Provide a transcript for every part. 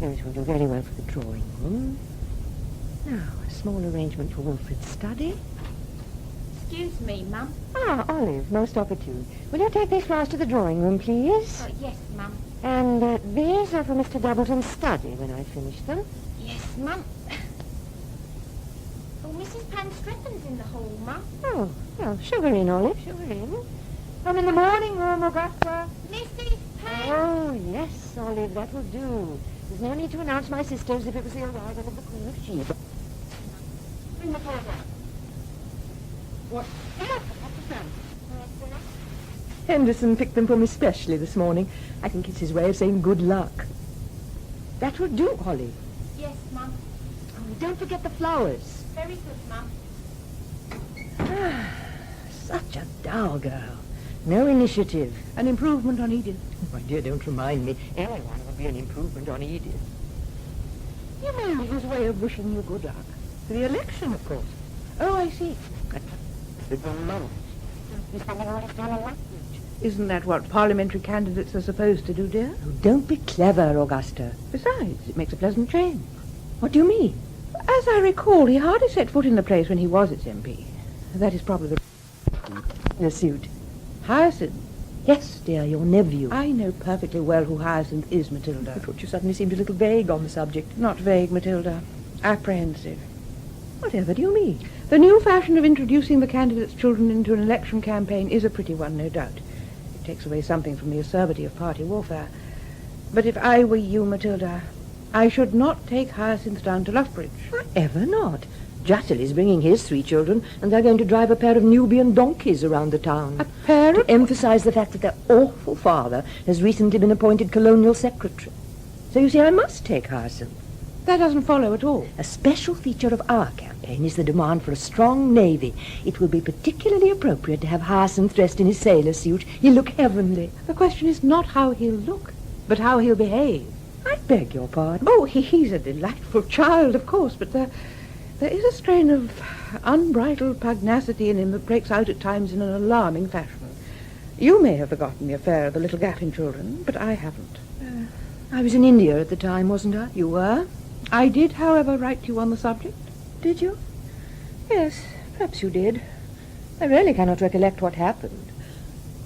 Those will do very well for the drawing room. Now, a small arrangement for Wilfred's study. Excuse me, Mum. Ah, Olive, most opportune. Will you take these flowers to the drawing room, please? Yes, Mum. And these are for Mr. Doubleton's study when I finish them. Yes, Mum. Oh, Mrs. Panstreppon's in the hall, Mum. Oh, well, sugar in, Olive, sugar in. Come in the morning room, Augusta. Mrs. Pan... Oh, yes, Olive, that will do. There's no need to announce my sister as if it was the arrival of the Queen of Sheba. Bring the car back. What? Henderson picked them for me specially this morning. I think it's his way of saying good luck. That will do, Holly. Yes, Mum. Oh, don't forget the flowers. Very good, Mum. Such a dull girl. No initiative. An improvement on Edith. My dear, don't remind me. Anyone would be an improvement on Edith. You mean his way of wishing you good luck? For the election, of course. Oh, I see. Isn't that what parliamentary candidates are supposed to do, dear? Oh, don't be clever, Augusta. Besides, it makes a pleasant change. What do you mean? As I recall, he hardly set foot in the place when he was its MP. That is probably The suit. Hyacinth. Yes, dear, your nephew. I know perfectly well who Hyacinth is, Matilda. I thought you suddenly seemed a little vague on the subject. Not vague, Matilda. Apprehensive. Whatever do you mean? The new fashion of introducing the candidates' children into an election campaign is a pretty one, no doubt. It takes away something from the acerbity of party warfare. But if I were you, Matilda, I should not take Hyacinth down to Luffbridge. Ever not. Juttle is bringing his 3 children, and they're going to drive a pair of Nubian donkeys around the town. A pair to of... emphasize the fact that their awful father has recently been appointed colonial secretary. So you see, I must take Hyacinth. That doesn't follow at all. A special feature of our campaign is the demand for a strong navy. It will be particularly appropriate to have Hyacinth dressed in his sailor suit. He'll look heavenly. The question is not how he'll look, but how he'll behave. I beg your pardon. Oh, he's a delightful child, of course, but there is a strain of unbridled pugnacity in him that breaks out at times in an alarming fashion. You may have forgotten the affair of the little Gaffin children, but I haven't. I was in India at the time, wasn't I? You were? I did, however, write to you on the subject. Did you? Yes, perhaps you did. I really cannot recollect what happened.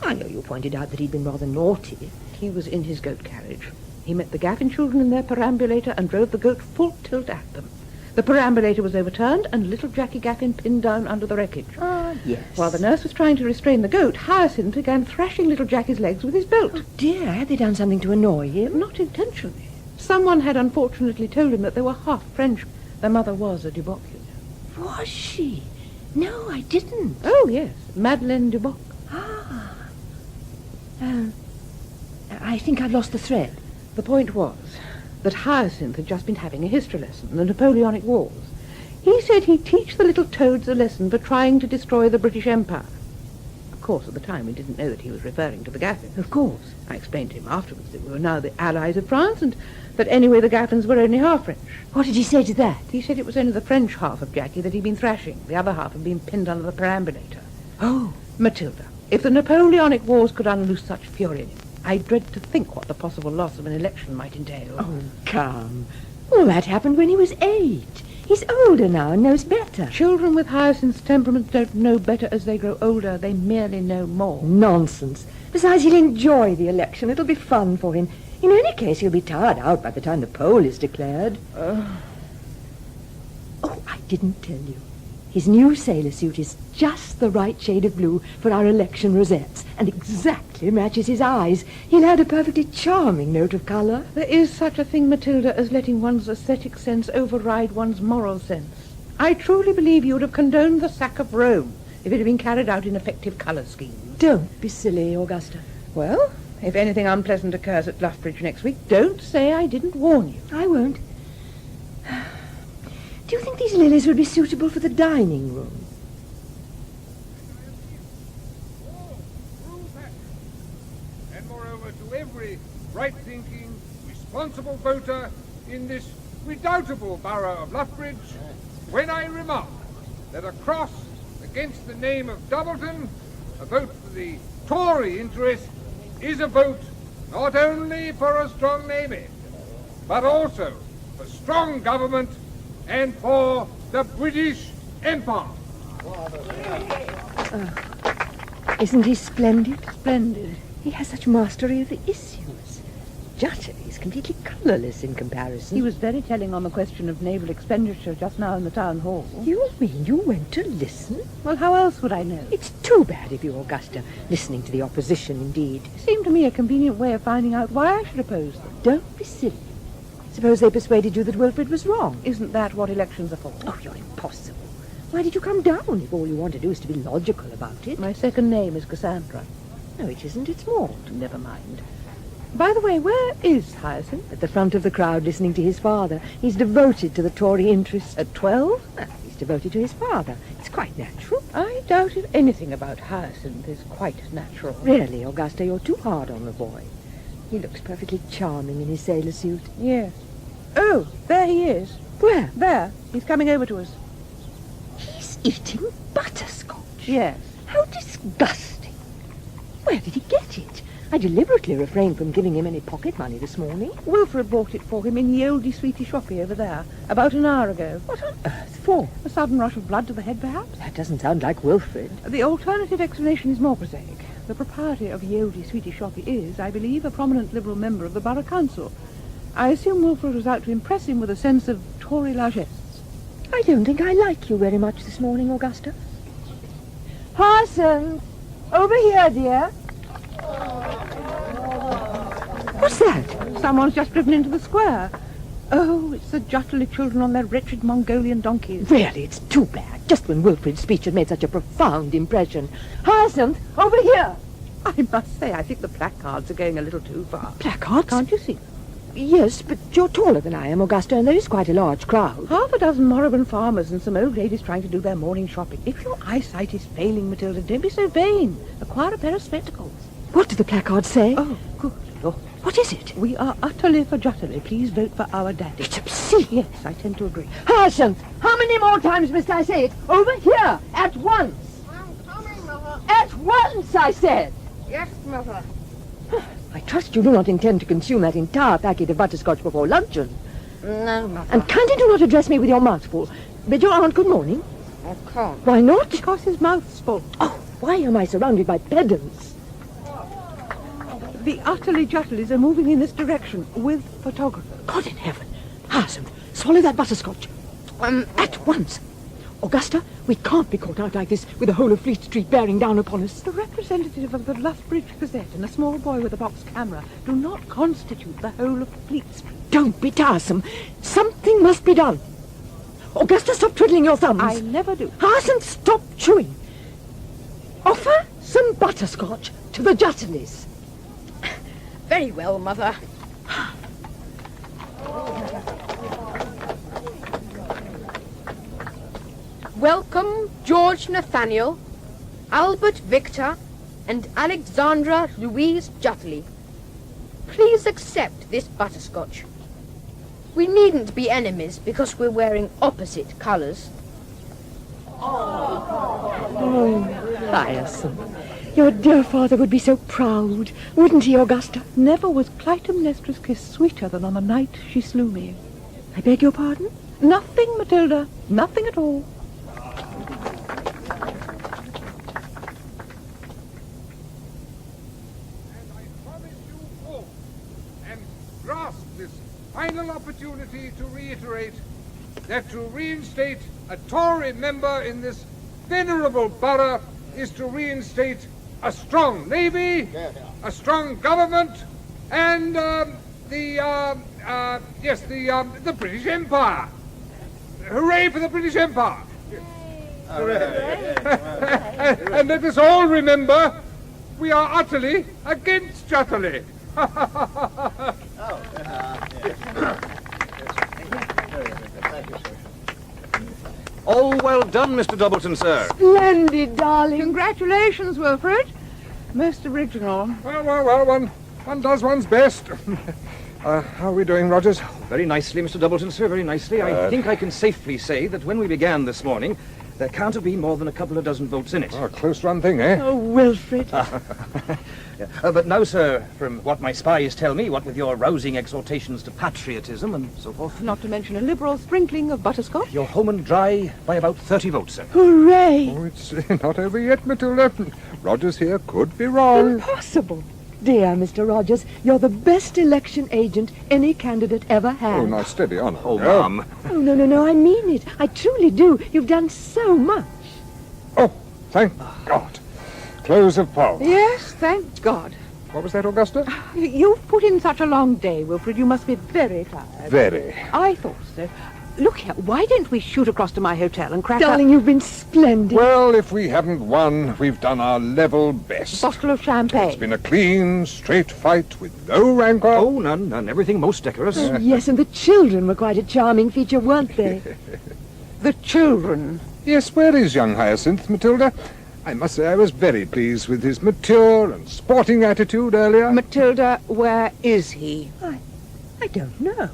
I know you pointed out that he'd been rather naughty. He was in his goat carriage. He met the Gaffin children in their perambulator and drove the goat full tilt at them. The perambulator was overturned and little Jackie Gaffin pinned down under the wreckage. Ah, yes. While the nurse was trying to restrain the goat, Hyacinth began thrashing little Jackie's legs with his belt. Oh, dear, had they done something to annoy him? Not intentionally. Someone had unfortunately told him that they were half French. Their mother was a Duboc, you know. Was she? No, I didn't. Oh, yes, Madeleine Duboc. Ah. I think I've lost the thread. The point was that Hyacinth had just been having a history lesson, the Napoleonic Wars. He said he'd teach the little toads a lesson for trying to destroy the British Empire. Of course, at the time, we didn't know that he was referring to the Gaffins. Of course. I explained to him afterwards that we were now the allies of France, and that anyway the Gaffins were only half French. What did he say to that? He said it was only the French half of Jackie that he'd been thrashing. The other half had been pinned under the perambulator. Oh. Matilda, if the Napoleonic Wars could unloose such fury in him, I dread to think what the possible loss of an election might entail. Oh, come. All that happened when he was 8. He's older now and knows better. Children with Hyacinth's temperaments don't know better as they grow older. They merely know more. Nonsense. Besides, he'll enjoy the election. It'll be fun for him. In any case, he'll be tired out by the time the poll is declared. Oh, I didn't tell you. His new sailor suit is just the right shade of blue for our election rosettes and exactly matches his eyes. He'll add a perfectly charming note of colour. There is such a thing, Matilda, as letting one's aesthetic sense override one's moral sense. I truly believe you would have condoned the sack of Rome if it had been carried out in effective colour schemes. Don't be silly, Augusta. Well, if anything unpleasant occurs at Luffbridge next week, don't say I didn't warn you. I won't. Do you think these lilies would be suitable for the dining room? And moreover, to every right-thinking, responsible voter in this redoubtable borough of Luffbridge, when I remark that a cross against the name of Doubleton, a vote for the Tory interest, is a vote not only for a strong navy, but also for strong government and for the British Empire. Isn't he splendid? Splendid. He has such mastery of the issues. Jutterly is completely colourless in comparison. He was very telling on the question of naval expenditure just now in the town hall. You mean you went to listen? Well, how else would I know? It's too bad of you, Augusta. Listening to the opposition, indeed. It seemed to me a convenient way of finding out why I should oppose them. Don't be silly. Suppose they persuaded you that Wilfrid was wrong. Isn't that what elections are for? Oh, you're impossible. Why did you come down if all you want to do is to be logical about it? My second name is Cassandra. No, it isn't. It's Maud. Never mind. By the way, where is Hyacinth? At the front of the crowd listening to his father. He's devoted to the Tory interest. At 12? Well, he's devoted to his father. It's quite natural. I doubt if anything about Hyacinth is quite natural. Really, Augusta, you're too hard on the boy. He looks perfectly charming in his sailor suit. Yes. Oh, there he is. Where? There. He's coming over to us. He's eating butterscotch. Yes. How disgusting. Where did he get it? I deliberately refrained from giving him any pocket money this morning. Wilfrid bought it for him in the oldie sweetie shoppy over there, about an hour ago. What on earth for? A sudden rush of blood to the head, perhaps? That doesn't sound like Wilfrid. The alternative explanation is more prosaic. The proprietor of the oldie sweetie shoppy is, I believe, a prominent Liberal member of the Borough Council. I assume Wilfrid was out to impress him with a sense of Tory largesse. I don't think I like you very much this morning, Augusta. Hyacinth! Over here, dear. What's that? Someone's just driven into the square. Oh, it's the Jutterly children on their wretched Mongolian donkeys. Really, it's too bad. Just when Wilfrid's speech had made such a profound impression. Hyacinth, over here! I must say, I think the placards are going a little too far. Placards? Can't you see? Yes, but you're taller than I am, Augusta, and there is quite a large crowd. Half a dozen moribund farmers and some old ladies trying to do their morning shopping. If your eyesight is failing, Matilda, don't be so vain. Acquire a pair of spectacles. What do the placards say? Oh, good Lord. What is it? We are utterly for Jutterly. Please vote for our daddy. It's obscene. Yes, I tend to agree. Hyacinth, how many more times must I say it? Over here, at once. I'm coming, Mother. At once, I said. Yes, Mother. I trust you do not intend to consume that entire packet of butterscotch before luncheon. No, Mother. And kindly do not address me with your mouth full. Bid your aunt good morning. I can't. Why not? Because his mouth's full. Oh, why am I surrounded by pedants? The utterly Jutterlys are moving in this direction with photographers. God in heaven. Hyacinth, swallow that butterscotch. At once. Augusta, we can't be caught out like this with the whole of Fleet Street bearing down upon us. The representative of the Luffbridge Gazette and a small boy with a box camera do not constitute the whole of Fleet Street. Don't be tiresome. Something must be done. Augusta, stop twiddling your thumbs. I never do. Hyacinth, stop chewing. Offer some butterscotch to the Jutterlys. Very well, Mother. Welcome, George Nathaniel, Albert Victor, and Alexandra Louise Jutterly. Please accept this butterscotch. We needn't be enemies because we're wearing opposite colours. Oh, Hyacinth. Your dear father would be so proud, wouldn't he, Augusta? Never was Clytemnestra's kiss sweeter than on the night she slew me. I beg your pardon? Nothing, Matilda. Nothing at all. And I promise you all, and grasp this final opportunity to reiterate that to reinstate a Tory member in this venerable borough is to reinstate a strong navy, a strong government, and the British Empire. Hooray for the British Empire! And let us all remember, we are utterly against Jutterly. All well done, Mr. Doubleton, sir. Splendid, darling. Congratulations, Wilfrid. Most original. Well, one does one's best. How are we doing, Rogers? Very nicely, Mr. Doubleton, sir, very nicely. I think I can safely say that when we began this morning, There can't have been more than a couple of dozen votes in it. Oh, a close-run thing, eh? Oh, Wilfred. But now, sir, from what my spies tell me, what with your rousing exhortations to patriotism and so forth, Not to mention a liberal sprinkling of butterscotch. you're home and dry by about 30 votes, sir. Hooray! Oh, it's not over yet, Matilda. Rogers here could be wrong. Impossible. Dear Mr. Rogers, you're the best election agent any candidate ever had. Oh, now steady on. Oh, girl. Mum. Oh, no, I mean it. I truly do. You've done so much. Oh, thank God. Close of poll. Yes, thank God. What was that, Augusta? You've put in such a long day, Wilfred. You must be very tired. Very. I thought so. Look here, why don't we shoot across to my hotel and crack Darling, you've been splendid. Well, if we haven't won, we've done our level a best. bottle of champagne? It's been a clean, straight fight with no rancor. Oh, none. Everything most decorous. Oh, yes, and the children were quite a charming feature, weren't they? The children. Yes, where is young Hyacinth, Matilda? I must say I was very pleased with his mature and sporting attitude earlier. Matilda, where is he? I don't know.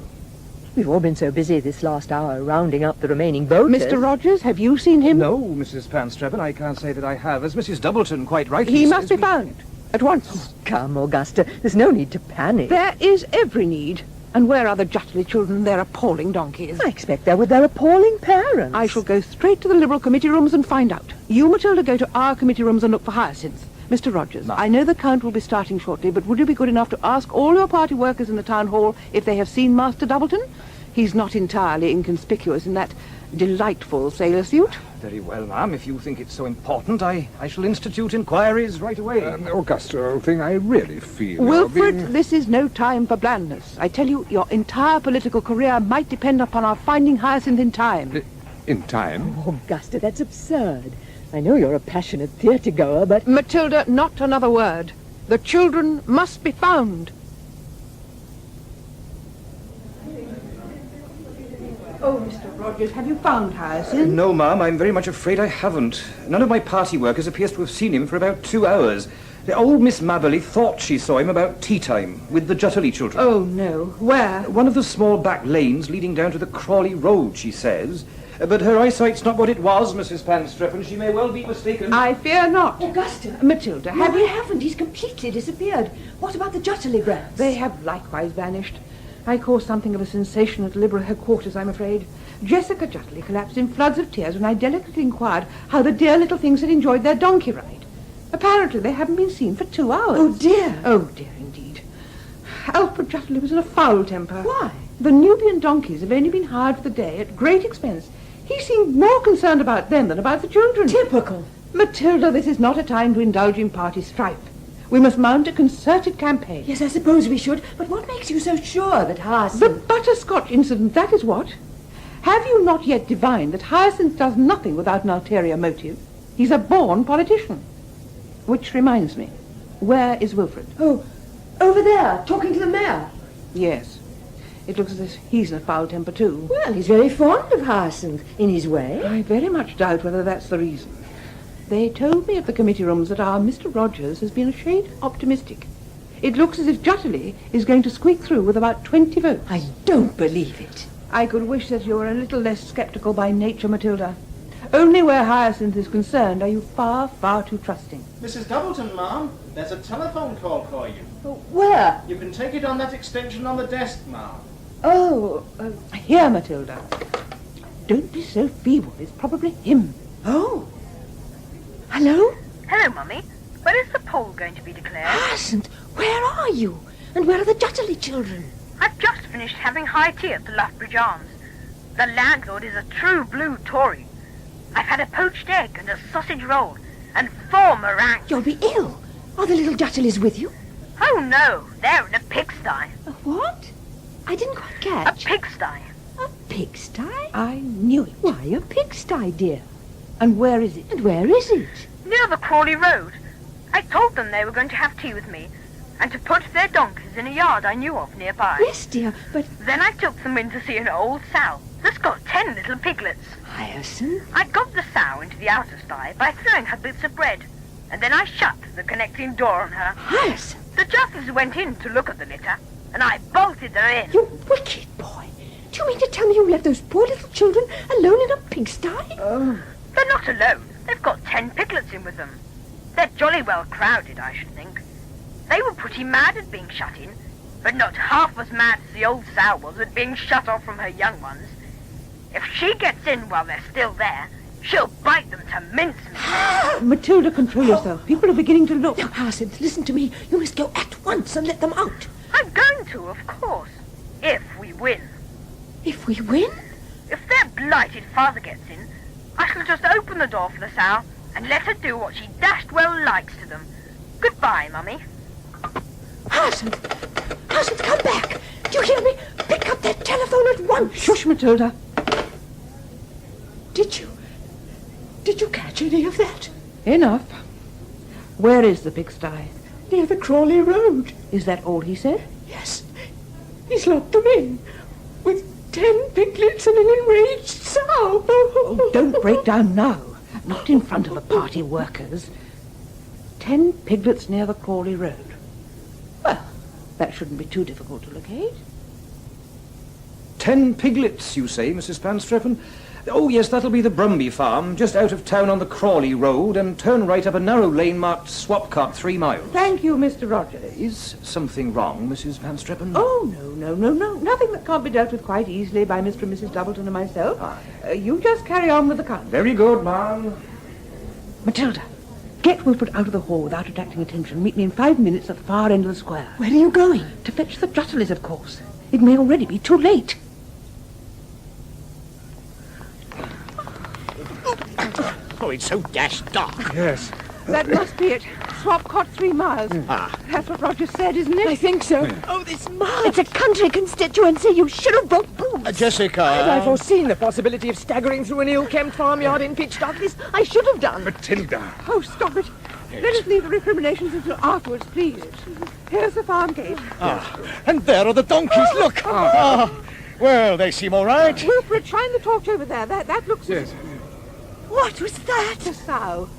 We've all been so busy this last hour rounding up the remaining voters. Mr. Rogers, have you seen him? No, Mrs. Panstreppon, I can't say that I have. As Mrs. Doubleton quite rightly He says, must be found. At once. Come, Augusta, there's no need to panic. There is every need. And where are the Jutterly children, their appalling donkeys? I expect they're with their appalling parents. I shall go straight to the Liberal committee rooms and find out. You, Matilda, go to our committee rooms and look for Hyacinth. Mr. Rogers, I know the Count will be starting shortly, but would you be good enough to ask all your party workers in the town hall if they have seen Master Doubleton? He's not entirely inconspicuous in that delightful sailor suit. Very well, ma'am. If you think it's so important, I shall institute inquiries right away. Augusta, old thing, I really feel Wilfred, you're being... this is no time for blandness. I tell you, your entire political career might depend upon our finding Hyacinth in time. In time? Augusta, that's absurd. I know you're a passionate theatre-goer, but... Matilda, not another word. The children must be found. Oh, Mr. Rogers, have you found Hyacinth? No, ma'am, I'm very much afraid I haven't. None of my party workers appears to have seen him for about 2 hours. The old Miss Mabberley thought she saw him about tea time with the Jutterly children. Oh, no. Where? One of the small back lanes leading down to the Crawley Road, she says. But her eyesight's not what it was, Mrs. Panstreppon. She may well be mistaken. I fear not. Augusta! Matilda, No, have I you... haven't. He's completely disappeared. What about the Jutterly brats? They have likewise vanished. I caused something of a sensation at Liberal headquarters, I'm afraid. Jessica Jutterly collapsed in floods of tears when I delicately inquired how the dear little things had enjoyed their donkey ride. Apparently they haven't been seen for 2 hours. Oh, dear. Oh, dear, indeed. Alfred Jutterly was in a foul temper. Why? The Nubian donkeys have only been hired for the day at great expense. He seemed more concerned about them than about the children. Typical. Matilda, this is not a time to indulge in party strife. We must mount a concerted campaign. Yes, I suppose we should. But what makes you so sure that The Hyacinth... butterscotch incident, that is what. Have you not yet divined that Hyacinth does nothing without an ulterior motive? He's a born politician. Which reminds me, where is Wilfred? Oh, over there, talking to the mayor. Yes. It looks as if he's in a foul temper too. Well, he's very fond of Hyacinth, in his way. I very much doubt whether that's the reason. They told me at the committee rooms that our Mr. Rogers has been a shade optimistic. It looks as if Jutterly is going to squeak through with about 20 votes. I don't believe it. I could wish that you were a little less sceptical by nature, Matilda. Only where Hyacinth is concerned are you far, far too trusting. Mrs. Doubleton, ma'am, there's a telephone call for you. Where? You can take it on that extension on the desk, ma'am. Oh, Here, Matilda. Don't be so feeble. It's probably him. oh. Hello? Hello, Mummy. When is the poll going to be declared? Hyacinth, where are you? And where are the Jutterly children? I've just finished having high tea at the Luffbridge Arms. The landlord is a true blue Tory. I've had a poached egg and a sausage roll and 4 meringues. You'll be ill. Are the little Jutterlys with you? Oh, no, they're in a pigsty. A what? I didn't quite A catch. pigsty. A pigsty? I knew it. Why a pigsty, dear? And where is it? And where is it? Near the Crawley Road. I told them they were going to have tea with me and to put their donkeys in a yard I knew of nearby. Yes, dear, but Then I took them in to see an old sow that's got 10 little piglets. Hyacinth? I got the sow into the outer sty by throwing her bits of bread, and then I shut the connecting door on her. Hyacinth, The Jutters went in to look at the litter, and I bolted her in. you wicked boy. Do you mean to tell me you left those poor little children alone in a pigsty? Oh, They're not alone. They've got 10 piglets in with them. They're jolly well crowded, I should think. They were pretty mad at being shut in, but not half as mad as the old sow was at being shut off from her young ones. If she gets in while they're still there, she'll bite them to mincemeat. Matilda, control yourself. People are beginning to look. Now, Hyacinth, listen to me. You must go at once and let them out. I'm going to, of course, if we win. If we win? If their blighted father gets in, I shall just open the door for the sow and let her do what she dashed well likes to them. Goodbye, Mummy. Hyacinth! Hyacinth, come back! Do you hear me? Pick up that telephone at once! Shush, Matilda. Did you catch any of that? Enough. Where is the pigsty? Near the Crawley Road. Is that all he said? Yes. He's locked them in. With 10 piglets and an enraged sow. Oh, don't break down now. Not in front of the party workers. 10 piglets near the Crawley Road. Well, that shouldn't be too difficult to locate. 10 piglets, you say, Mrs. Panstreppon? Oh, yes, that'll be the Brumby farm, just out of town on the Crawley Road, and turn right up a narrow lane marked Swapcart 3 miles. Thank you, Mr. Rogers. Is something wrong, Mrs. Panstreppon? Oh, no. Nothing that can't be dealt with quite easily by Mr. and Mrs. Doubleton and myself. You just carry on with the count. Very good, ma'am. Matilda, get Wilfred out of the hall without attracting attention. Meet me in 5 minutes at the far end of the square. Where are you going? To fetch the Jutterleys, of course. It may already be too late. Oh, it's so dashed dark. Yes. That must be it. Swapcart 3 miles. That's what Roger said, isn't it? I think so. Oh, this mud. It's a country constituency. You should have brought boots. Jessica. Had I foreseen the possibility of staggering through an ill-kept farmyard in pitch darkness, I should have done. Matilda. Oh, stop it. Let us leave the recriminations until afterwards, please. Here's the farm gate. And there are the donkeys, look. Well, they seem all right. Wilfred, shine the torch over there. That looks... Yes. What was that? a sow.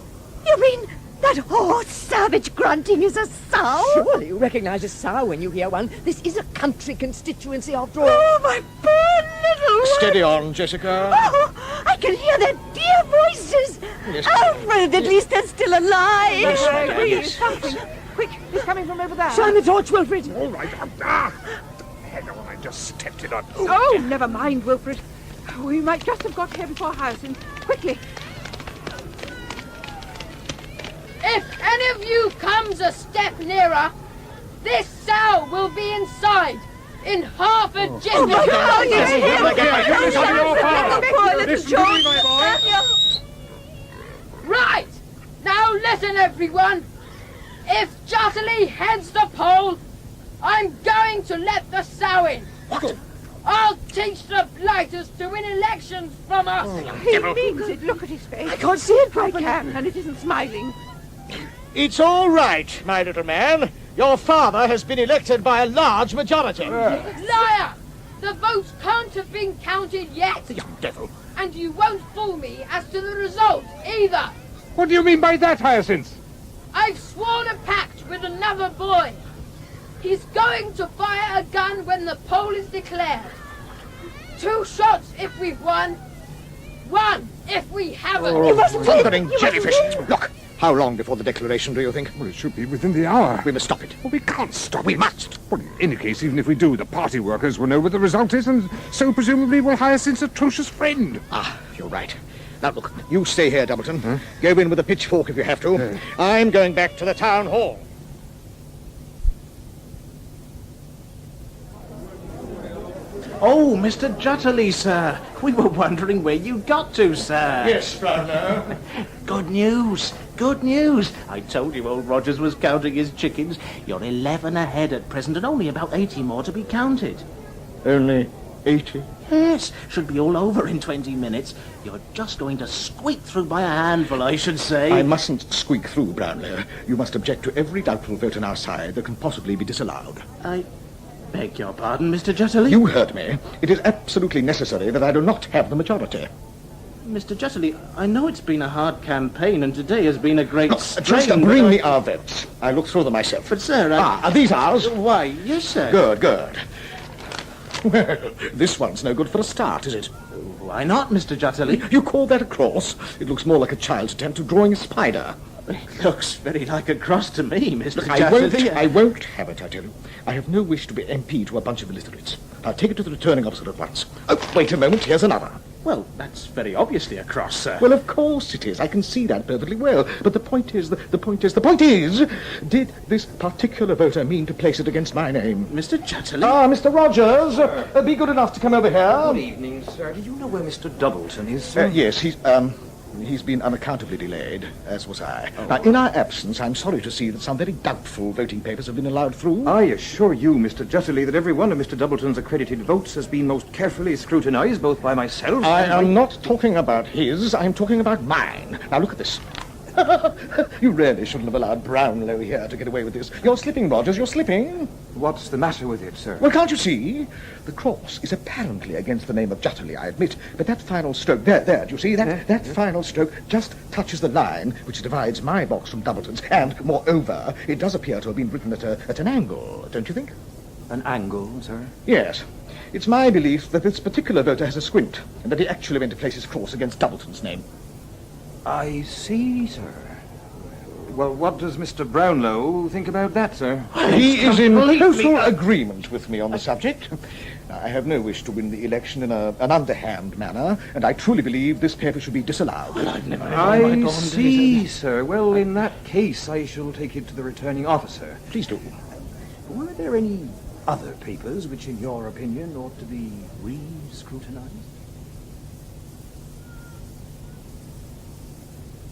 You mean that hoarse, savage grunting is a sow? Surely you recognize a sow when you hear one. This is a country constituency after all. Oh, my poor little one. Steady on, Jessica. Oh, I can hear their dear voices. Yes. Alfred, at least they're still alive. Yes, madam, Please, yes. something. Quick, he's coming from over there. Shine the torch, Wilfred. All right. Hang on, I just stepped it on. Oh, never mind, Wilfred. We might just have got here before Hyacinth. Quickly. If any of you comes a step nearer, this sow will be inside in half a jiffy. Oh, my God, Look here, you listen to your father. Poor little Listen to me, my boy. Right, now listen, everyone. If Jutterley heads the poll, I'm going to let the sow in. What? I'll teach the blighters to win elections from us. He means it. Look at his face. I can't see it I properly. can, and it isn't smiling. It's all right, my little man. Your father has been elected by a large majority. Liar! The votes can't have been counted yet. The young devil. And you won't fool me as to the result either. What do you mean by that, Hyacinth? I've sworn a pact with another boy. He's going to fire a gun when the poll is declared. 2 shots if we've won. 1 if we haven't. Thundering jellyfish. Look, how long before the declaration do you think? Well, it should be within the hour. We must stop it. Well, we can't stop We it. must. Well, in any case, even if we do, the party workers will know what the result is, and so presumably will Hyacinth's atrocious friend. You're right. Now, look, you stay here, Doubleton. Go in with a pitchfork if you have to. I'm going back to the town hall. Oh, Mr. Jutterley, sir. We were wondering where you got to, sir. Yes, Brownlow. Good news. Good news. I told you old Rogers was counting his chickens. You're 11 ahead at present and only about 80 more to be counted. Only 80? Yes, should be all over in 20 minutes. You're just going to squeak through by a handful, I should say. I mustn't squeak through, Brownlow. You must object to every doubtful vote on our side that can possibly be disallowed. I beg your pardon, Mr. Jutterley. You heard me. It is absolutely necessary that I do not have the majority. Mr. Jutterley, I know it's been a hard campaign and today has been a great Look, strain. just bring me our votes. I look through them myself. But, sir, Are these ours? Why, yes, sir. Good, good. Well, this one's no good for a start, is it? Oh, Why not, Mr. Jutterly? You call that a cross? It looks more like a child's attempt at drawing a spider. It looks very like a cross to me, Mr. Look, Jutterly. I won't have it, I tell you. I have no wish to be MP to a bunch of illiterates. I'll take it to the returning officer at once. Oh, wait a moment, here's another. Well, that's very obviously a cross, sir. Well, of course it is. I can see that perfectly well. But the point is, did this particular voter mean to place it against my name? Mr. Jutterly? Ah, Mr. Rogers, be good enough to come over here. Good evening, sir. Do you know where Mr. Doubleton is, sir? Yes, he's been unaccountably delayed, as was I. Now, in our absence, I'm sorry to see that some very doubtful voting papers have been allowed through. I assure you, Mr. Jutterly, that every one of Mr. Doubleton's accredited votes has been most carefully scrutinized, both by myself I and am not talking about his, I'm talking about mine. Now, look at this. You really shouldn't have allowed Brownlow here to get away with this. You're slipping, Rogers, you're slipping. What's the matter with it, sir? Well, can't you see? The cross is apparently against the name of Jutterly, I admit, but that final stroke, there, do you see? That final stroke just touches the line which divides my box from Doubleton's, and, moreover, it does appear to have been written at an angle, don't you think? An angle, sir? Yes. It's my belief that this particular voter has a squint, and that he actually went to place his cross against Doubleton's name. I see, sir. Well, what does Mr. Brownlow think about that, sir? He is in total agreement with me on the subject. I have no wish to win the election in an underhand manner, and I truly believe this paper should be disallowed. Well, I've never I see, sir. Well, in that case, I shall take it to the returning officer. Please do. Were there any other papers which, in your opinion, ought to be re-scrutinized?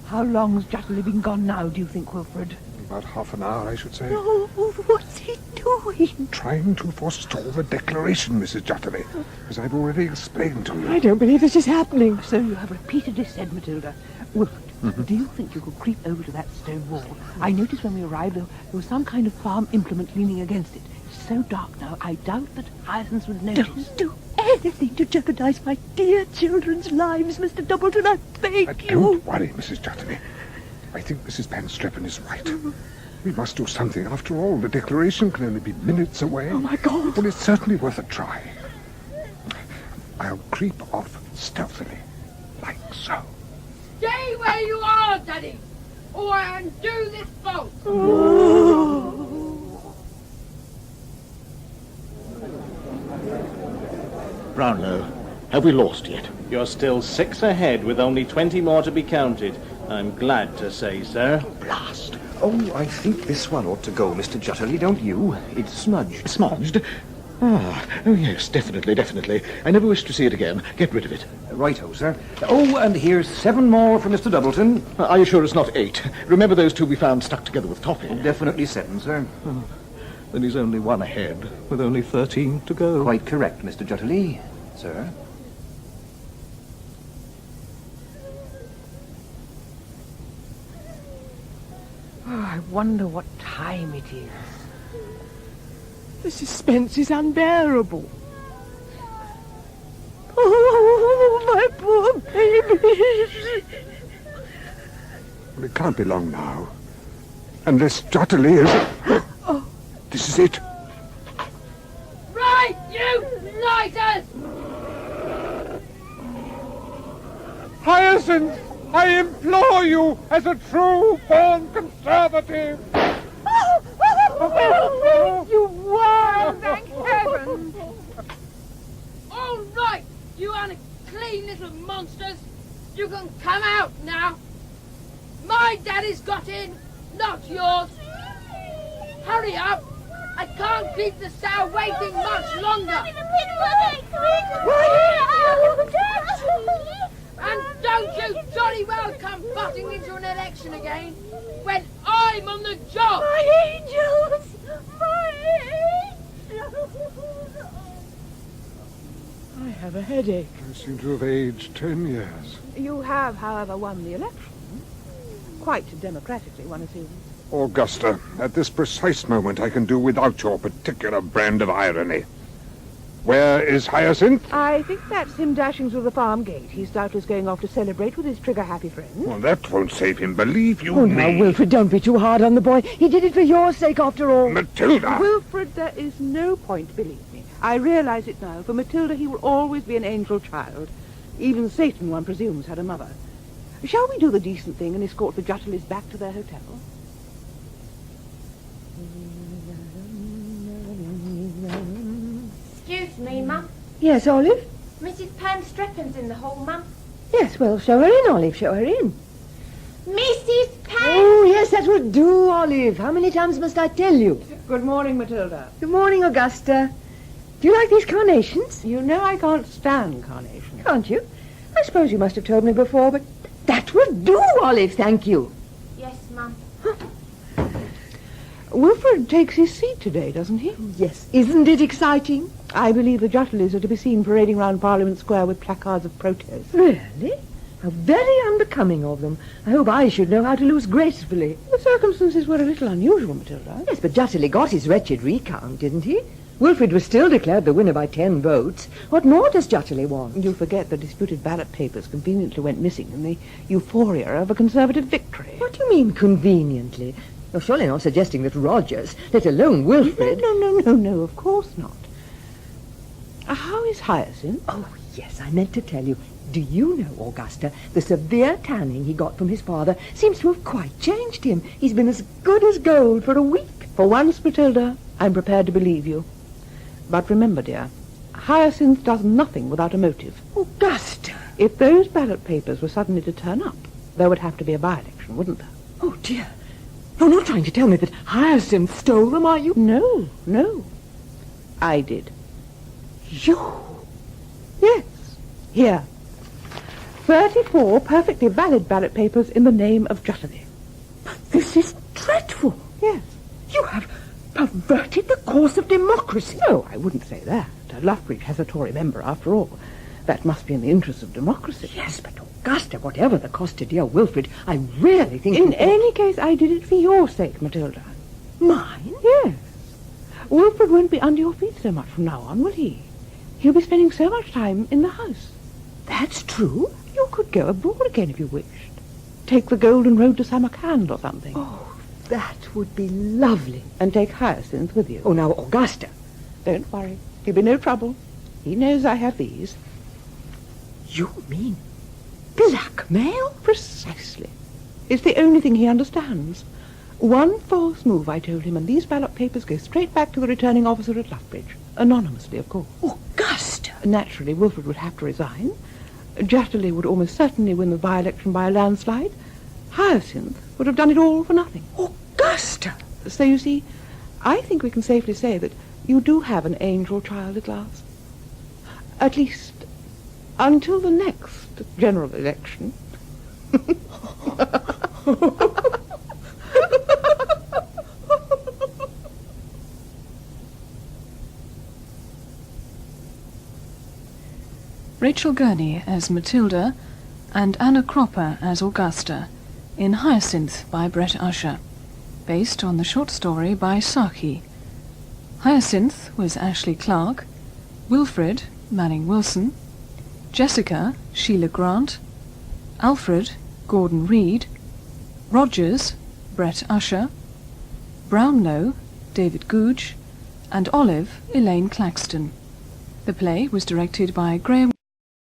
How long's Jutterly been gone now, do you think, Wilfred? About half an hour, I should say. Oh, what's he doing? Trying to forestall the declaration, Mrs. Jutterly, as I've already explained to you. I don't believe this is happening. So you have repeatedly said, Matilda. Wilfred, do you think you could creep over to that stone wall? I noticed when we arrived there was some kind of farm implement leaning against it. It's so dark now, I doubt that Hyacinth would notice. Don't do anything to jeopardize my dear children's lives, Mr. Doubleton, I beg you. Don't worry, Mrs. Jutterly. I think Mrs. Panstreppon is right. We must do something. After all, the declaration can only be minutes away. Oh, my God. Well, it's certainly worth a try. I'll creep off stealthily, like so. Stay where you are, Daddy, or I undo this bolt. Brownlow, have we lost yet? You're still 6 ahead with only 20 more to be counted. I'm glad to say, sir. Blast. Oh, I think this one ought to go, Mr. Jutterly, don't you? It's smudged. Smudged? Oh, yes, definitely. I never wish to see it again. Get rid of it. Righto, sir. Oh, and here's 7 more for Mr. Doubleton. Are you sure it's not 8? Remember those 2 we found stuck together with toffee? Definitely 7, sir. Then he's only 1 ahead, with only 13 to go. Quite correct, Mr. Jutterly, sir. Oh, I wonder what time it is. The suspense is unbearable. Oh, my poor baby. Well, it can't be long now. Unless Jutterly is... Oh. This is it. Right, you lighters! Hyacinth, I implore you, as a true-born Conservative. You won, thank heaven! All right, you unclean little monsters. You can come out now. My daddy's got in, not yours. Hurry up. I can't keep the sow waiting much longer. And don't you jolly well come butting into an election again when I'm on the job. My angels! My angels! I have a headache. I seem to have aged 10 years. You have, however, won the election. Quite democratically, one assumes. Augusta, at this precise moment I can do without your particular brand of irony. Where is Hyacinth? I think that's him dashing through the farm gate. He's doubtless going off to celebrate with his trigger-happy friends. Well, that won't save him, believe you Oh, me. now, Wilfred, don't be too hard on the boy. He did it for your sake, after all. Matilda! Wilfred, there is no point, believe me. I realize it now. For Matilda, he will always be an angel child. Even Satan, one presumes, had a mother. Shall we do the decent thing and escort the Jutterleys back to their hotel? Excuse me, Mum. Yes, Olive? Mrs. Panstreppon's in the hall, Mum. Yes, well, show her in, Olive, show her in. Mrs. Pan... Oh, yes, that will do, Olive. How many times must I tell you? Good morning, Matilda. Good morning, Augusta. Do you like these carnations? You know I can't stand carnations. Can't you? I suppose you must have told me before, but that will do, Olive, thank you. Yes, Mum. Wilfred takes his seat today, doesn't he? Yes, isn't it exciting? I believe the Jutterleys are to be seen parading round Parliament Square with placards of protest. Really? How very unbecoming of them. I hope I should know how to lose gracefully. The circumstances were a little unusual, Matilda. Yes, but Jutterley got his wretched recount, didn't he? Wilfred was still declared the winner by 10 votes. What more does Jutterley want? You forget the disputed ballot papers conveniently went missing in the euphoria of a Conservative victory. What do you mean, conveniently? You're surely not suggesting that Rogers, let alone Wilfred... No, of course not. How is Hyacinth? Oh, yes, I meant to tell you. Do you know, Augusta, the severe tanning he got from his father seems to have quite changed him. He's been as good as gold for a week. For once, Matilda, I'm prepared to believe you. But remember, dear, Hyacinth does nothing without a motive. Augusta! If those ballot papers were suddenly to turn up, there would have to be a by-election, wouldn't there? Oh, dear. You're not trying to tell me that Hyacinth stole them, are you? No. I did. You? Yes. Here. 34 perfectly valid ballot papers in the name of Jutterley. But this is dreadful. Yes. You have perverted the course of democracy. No, I wouldn't say that. Luffbridge has a Tory member, after all. That must be in the interest of democracy. Yes, but Augusta, whatever the cost to dear Wilfred, I really think... In any case, I did it for your sake, Matilda. Mine? Yes. Wilfred won't be under your feet so much from now on, will he? He'll be spending so much time in the house. That's true. You could go abroad again if you wished. Take the Golden Road to Samarkand or something. Oh, that would be lovely. And take Hyacinth with you. Oh, now, Augusta. Don't worry. He'll be no trouble. He knows I have these. You mean blackmail? Precisely. It's the only thing he understands. One false move, I told him, and these ballot papers go straight back to the returning officer at Luffbridge. Anonymously, of course. Augusta! Naturally, Wilfred would have to resign. Jutterley would almost certainly win the by-election by a landslide. Hyacinth would have done it all for nothing. Augusta! So, you see, I think we can safely say that you do have an angel child at last. At least, until the next general election. Rachel Gurney as Matilda and Anna Cropper as Augusta in Hyacinth by Brett Usher, based on the short story by Saki. Hyacinth was Ashley Clark, Wilfred, Manning Wilson, Jessica, Sheila Grant, Alfred, Gordon Reed, Rogers, Brett Usher, Brownlow, David Googe, and Olive, Elaine Claxton. The play was directed by Graham